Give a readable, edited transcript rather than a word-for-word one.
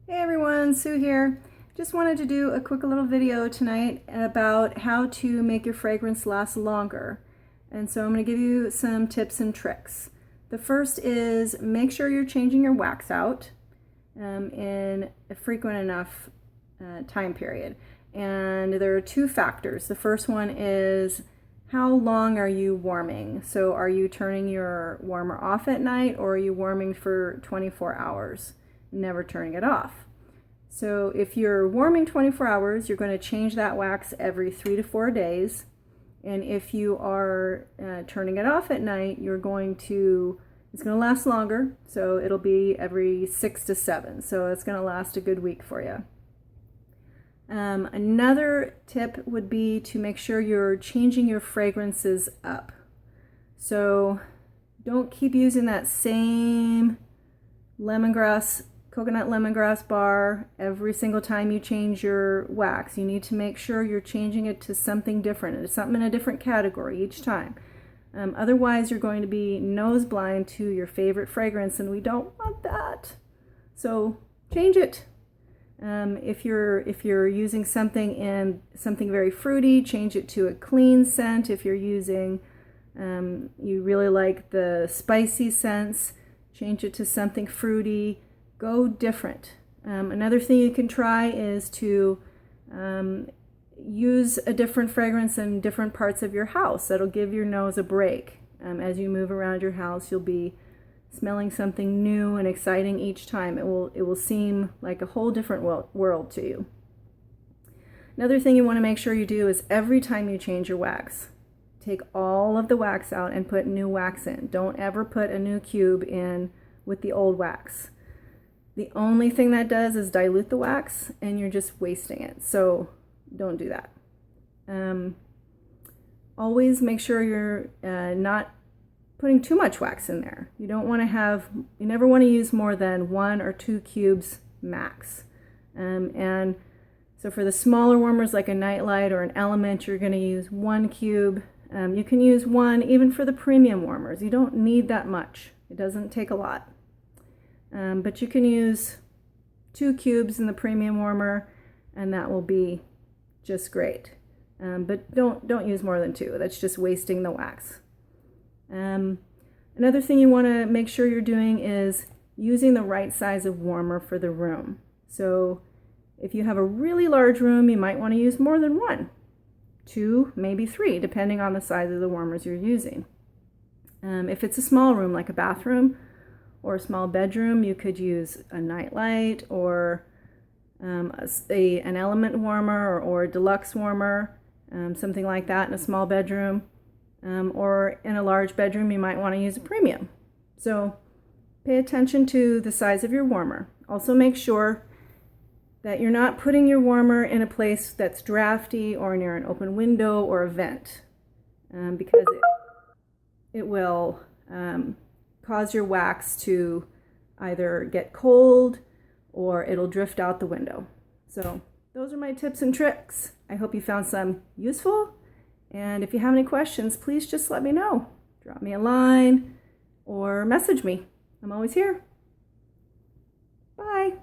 Hey everyone, Sue here. Just wanted to do a quick little video tonight about how to make your fragrance last longer. And so I'm going to give you some tips and tricks. The first is make sure you're changing your wax out in a frequent enough time period. And there are two factors. The first one is how long are you warming? So are you turning your warmer off at night, or are you warming for 24 hours? Never turning it off. So if you're warming 24 hours, you're going to change that wax every 3 to 4 days. And if you are turning it off at night, it's going to last longer. So it'll be every 6 to 7. So it's going to last a good week for you. Another tip would be to make sure you're changing your fragrances up. So don't keep using that same coconut lemongrass bar every single time you change your wax. You need to make sure you're changing it to something different, something in a different category each time. Otherwise, you're going to be nose blind to your favorite fragrance, and we don't want that. So change it. If you're using something very fruity, change it to a clean scent. If you're using, you really like the spicy scents, change it to something fruity. Go different. Another thing you can try is to use a different fragrance in different parts of your house. That'll give your nose a break. As you move around your house, you'll be smelling something new and exciting each time. It will seem like a whole different world to you. Another thing you want to make sure you do is every time you change your wax, take all of the wax out and put new wax in. Don't ever put a new cube in with the old wax. The only thing that does is dilute the wax, and you're just wasting it. So don't do that. Always make sure you're not putting too much wax in there. You never want to use more than 1 or 2 cubes max. And so for the smaller warmers like a Nightlight or an Element, you're going to use 1 cube. You can use 1 even for the premium warmers. You don't need that much. It doesn't take a lot. But you can use 2 cubes in the premium warmer, and that will be just great. But don't use more than 2. That's just wasting the wax. Another thing you want to make sure you're doing is using the right size of warmer for the room. So if you have a really large room, you might want to use more than 1, 2, maybe 3, depending on the size of the warmers you're using. If it's a small room like a bathroom or a small bedroom, you could use a Nightlight or an Element warmer or a deluxe warmer, something like that in a small bedroom. Or in a large bedroom, you might want to use a premium. So pay attention to the size of your warmer. Also make sure that you're not putting your warmer in a place that's drafty or near an open window or a vent, because it will cause your wax to either get cold or it'll drift out the window. So those are my tips and tricks. I hope you found some useful. And if you have any questions, please just let me know. Drop me a line or message me. I'm always here. Bye.